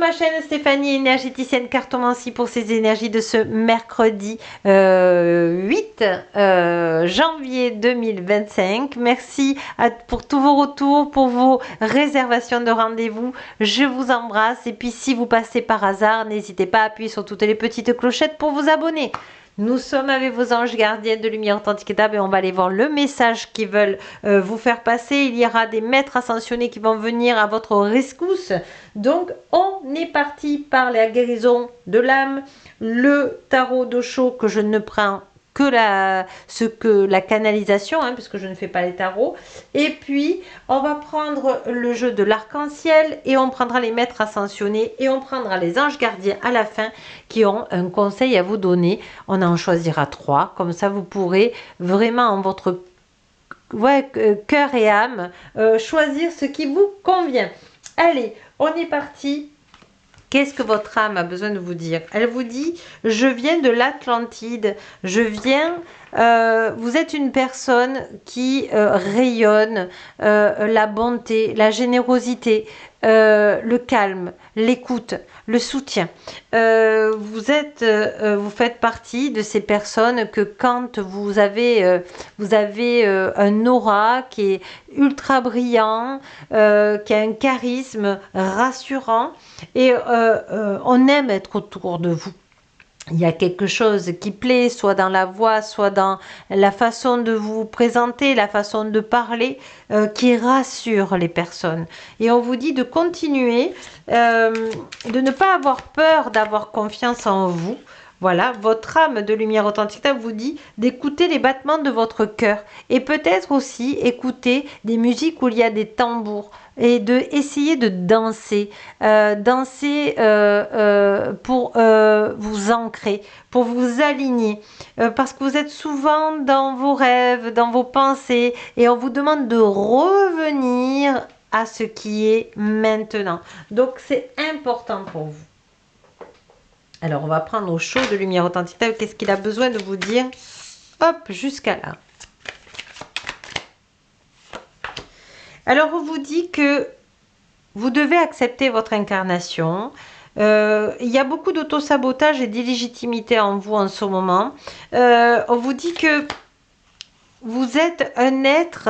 ma chaîne Stéphanie, énergéticienne cartomancie pour ces énergies de ce mercredi 8 janvier 2025. Merci pour tous vos retours, pour vos réservations de rendez-vous. Je vous embrasse et puis si vous passez par hasard, n'hésitez pas à appuyer sur toutes les petites clochettes pour vous abonner. Nous sommes avec vos anges gardiens de lumière authentique et table et on va aller voir le message qu'ils veulent vous faire passer. Il y aura des maîtres ascensionnés qui vont venir à votre rescousse. Donc, on est parti par la guérison de l'âme, le tarot d'Osho que je ne prends que la canalisation, puisque je ne fais pas les tarots. Et puis, on va prendre le jeu de l'arc-en-ciel et on prendra les maîtres ascensionnés et on prendra les anges gardiens à la fin qui ont un conseil à vous donner. On en choisira 3. Comme ça, vous pourrez vraiment en votre cœur et âme choisir ce qui vous convient. Allez, on est parti. Qu'est-ce que votre âme a besoin de vous dire? Elle vous dit, je viens de l'Atlantide, je viens, vous êtes une personne qui rayonne la bonté, la générosité, le calme, l'écoute, le soutien. Vous faites partie de ces personnes que quand vous avez un aura qui est ultra brillant, qui a un charisme rassurant et on aime être autour de vous. Il y a quelque chose qui plaît, soit dans la voix, soit dans la façon de vous présenter, la façon de parler, qui rassure les personnes. Et on vous dit de continuer, de ne pas avoir peur d'avoir confiance en vous. Voilà, votre âme de lumière authentique vous dit d'écouter les battements de votre cœur et peut-être aussi écouter des musiques où il y a des tambours et de essayer de danser, pour vous ancrer, pour vous aligner, parce que vous êtes souvent dans vos rêves, dans vos pensées et on vous demande de revenir à ce qui est maintenant. Donc c'est important pour vous. Alors, on va prendre au chaud de lumière authentique. Qu'est-ce qu'il a besoin de vous dire? Hop, jusqu'à là. Alors, on vous dit que vous devez accepter votre incarnation. Il y a beaucoup d'auto-sabotage et d'illégitimité en vous en ce moment. On vous dit que vous êtes un être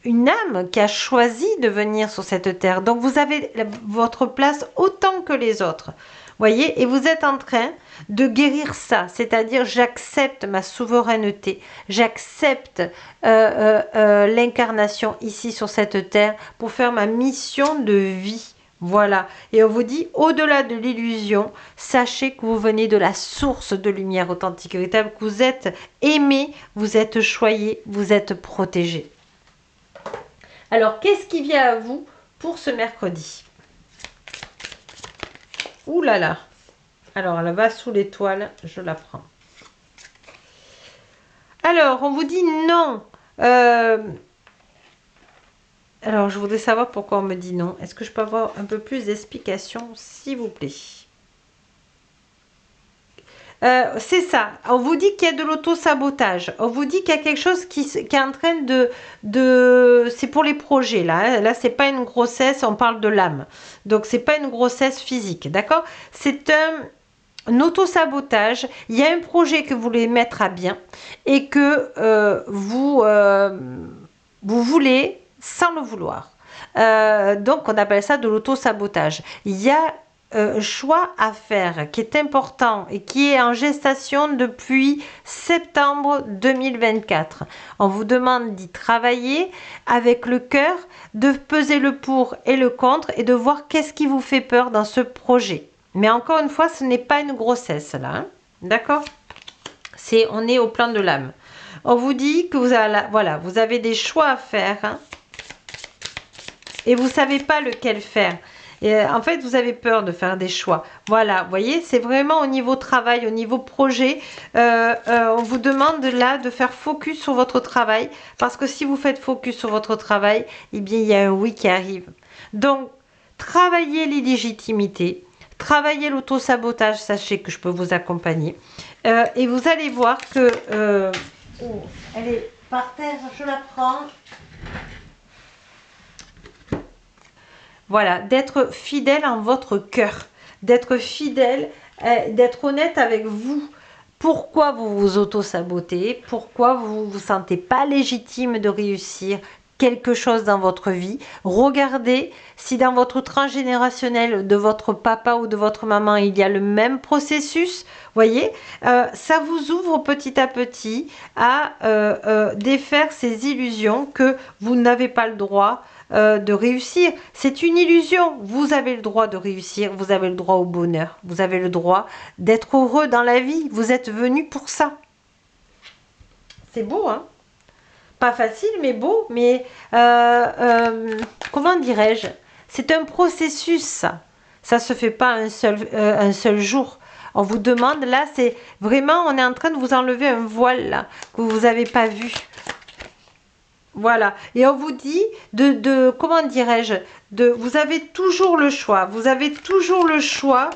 une âme qui a choisi de venir sur cette terre. Donc, vous avez votre place autant que les autres. Voyez, et vous êtes en train de guérir ça, c'est-à-dire j'accepte ma souveraineté, j'accepte l'incarnation ici sur cette terre pour faire ma mission de vie. Voilà, et on vous dit, au-delà de l'illusion, sachez que vous venez de la source de lumière authentique, véritable, que vous êtes aimé, vous êtes choyé, vous êtes protégé. Alors, qu'est-ce qui vient à vous pour ce mercredi? Ouh là là. Alors, elle va sous l'étoile, je la prends. Alors, on vous dit non. Alors, je voudrais savoir pourquoi on me dit non. Est-ce que je peux avoir un peu plus d'explications, s'il vous plaît? C'est ça. On vous dit qu'il y a de l'auto-sabotage. On vous dit qu'il y a quelque chose qui est en train de... C'est pour les projets, là. Là, c'est pas une grossesse, on parle de l'âme. Donc, c'est pas une grossesse physique, d'accord? C'est un auto-sabotage. Il y a un projet que vous voulez mettre à bien et que vous voulez sans le vouloir. Donc, on appelle ça de l'auto-sabotage. Il y a choix à faire qui est important et qui est en gestation depuis septembre 2024. On vous demande d'y travailler avec le cœur, de peser le pour et le contre et de voir qu'est-ce qui vous fait peur dans ce projet. Mais encore une fois, ce n'est pas une grossesse là, d'accord? On est au plan de l'âme. On vous dit que vous avez des choix à faire et vous ne savez pas lequel faire. Et en fait, vous avez peur de faire des choix. Voilà, vous voyez, c'est vraiment au niveau travail, au niveau projet. On vous demande là de faire focus sur votre travail. Parce que si vous faites focus sur votre travail, eh bien, il y a un oui qui arrive. Donc, travaillez l'illégitimité. Travaillez l'auto-sabotage. Sachez que je peux vous accompagner. Et vous allez voir que... elle est par terre, je la prends. Voilà, d'être fidèle en votre cœur, d'être fidèle, d'être honnête avec vous. Pourquoi vous vous auto-sabotez? Pourquoi vous ne vous sentez pas légitime de réussir quelque chose dans votre vie? Regardez si dans votre transgénérationnel de votre papa ou de votre maman, il y a le même processus. Voyez, ça vous ouvre petit à petit à défaire ces illusions que vous n'avez pas le droit de réussir. C'est une illusion. Vous avez le droit de réussir, vous avez le droit au bonheur, vous avez le droit d'être heureux dans la vie. Vous êtes venu pour ça. C'est beau, hein? Pas facile, mais beau. Mais comment dirais-je? C'est un processus, ça. Ça se fait pas un seul jour. On vous demande, là, c'est vraiment, on est en train de vous enlever un voile, là, que vous n'avez pas vu. Voilà, et on vous dit comment dirais-je, vous avez toujours le choix, vous avez toujours le choix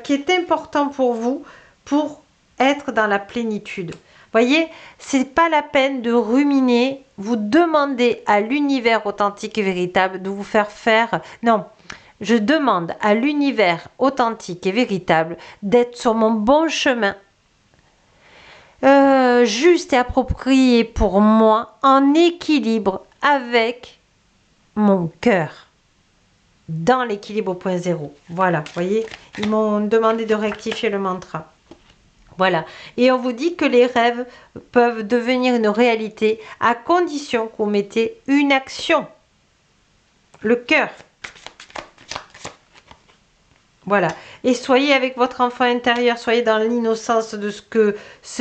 qui est important pour vous pour être dans la plénitude. Voyez, c'est pas la peine de ruminer, vous demandez à l'univers authentique et véritable de vous faire, non, je demande à l'univers authentique et véritable d'être sur mon bon chemin. Juste et approprié pour moi, en équilibre avec mon cœur, dans l'équilibre au point zéro. Voilà, vous voyez, ils m'ont demandé de rectifier le mantra. Voilà, et on vous dit que les rêves peuvent devenir une réalité à condition qu'on mettez une action, le cœur. Voilà, et soyez avec votre enfant intérieur, soyez dans l'innocence de ce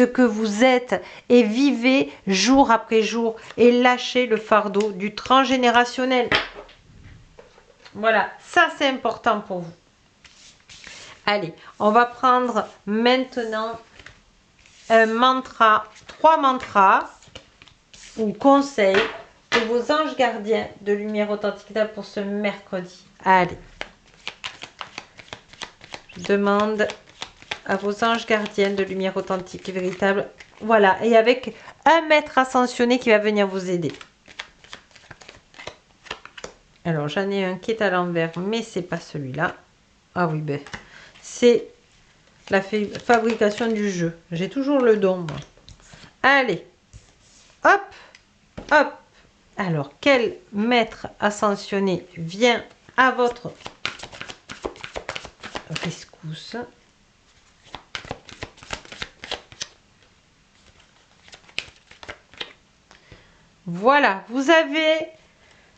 que vous êtes et vivez jour après jour et lâchez le fardeau du transgénérationnel. Voilà, ça c'est important pour vous. Allez, on va prendre maintenant un mantra, 3 mantras ou conseils pour vos anges gardiens de lumière authentique pour ce mercredi. Allez. Demande à vos anges gardiens de lumière authentique et véritable. Voilà, et avec un maître ascensionné qui va venir vous aider. Alors, j'en ai un qui est à l'envers, mais c'est pas celui-là. Ah oui, ben, c'est la fabrication du jeu. J'ai toujours le don, moi. Allez, hop, hop. Alors, quel maître ascensionné vient à votre rescousse? Voilà, vous avez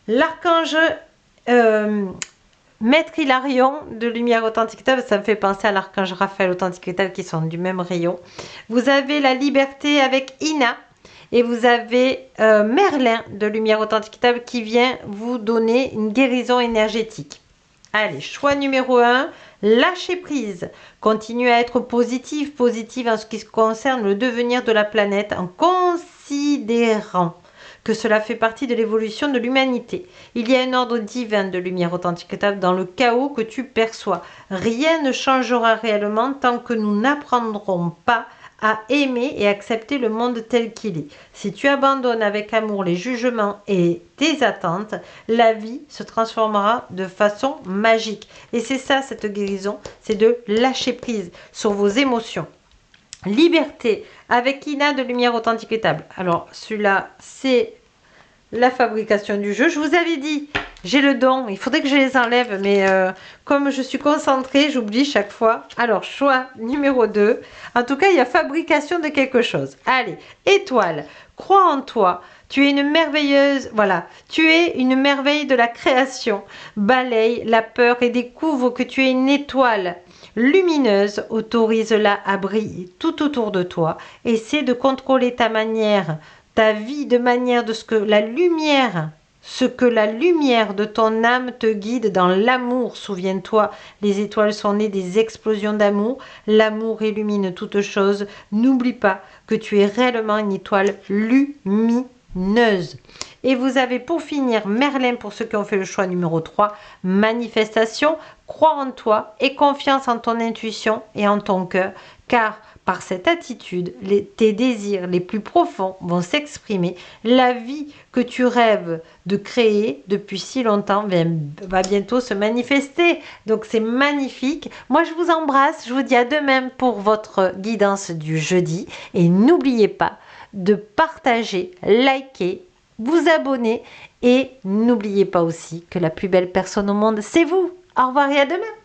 l'archange Maître Hilarion de Lumière Authentique, ça me fait penser à l'archange Raphaël Authentique qui sont du même rayon. Vous avez la liberté avec Ina et vous avez Merlin de Lumière Authentique qui vient vous donner une guérison énergétique. Allez, choix numéro 1, lâcher prise. Continuez à être positive en ce qui concerne le devenir de la planète en considérant que cela fait partie de l'évolution de l'humanité. Il y a un ordre divin de lumière authentique dans le chaos que tu perçois. Rien ne changera réellement tant que nous n'apprendrons pas à aimer et accepter le monde tel qu'il est. Si tu abandonnes avec amour les jugements et tes attentes, la vie se transformera de façon magique. Et c'est ça, cette guérison, c'est de lâcher prise sur vos émotions. Liberté avec Ina de lumière authentique et table. Alors, celui-là, c'est la fabrication du jeu. Je vous avais dit, j'ai le don. Il faudrait que je les enlève, mais comme je suis concentrée, j'oublie chaque fois. Alors, choix numéro 2. En tout cas, il y a fabrication de quelque chose. Allez, étoile. Crois en toi. Tu es une merveilleuse, voilà, tu es une merveille de la création. Balaye la peur et découvre que tu es une étoile lumineuse. Autorise-la à briller tout autour de toi. Essaie de contrôler ta vie de manière de ce que la lumière de ton âme te guide dans l'amour. Souviens-toi, les étoiles sont nées des explosions d'amour. L'amour illumine toute chose. N'oublie pas que tu es réellement une étoile lumineuse. Et vous avez pour finir Merlin pour ceux qui ont fait le choix numéro 3, manifestation. Crois en toi et confiance en ton intuition et en ton cœur, car par cette attitude, tes désirs les plus profonds vont s'exprimer. La vie que tu rêves de créer depuis si longtemps va bientôt se manifester. Donc c'est magnifique. Moi je vous embrasse, je vous dis à demain pour votre guidance du jeudi. Et n'oubliez pas de partager, liker, vous abonner. Et n'oubliez pas aussi que la plus belle personne au monde, c'est vous. Au revoir et à demain.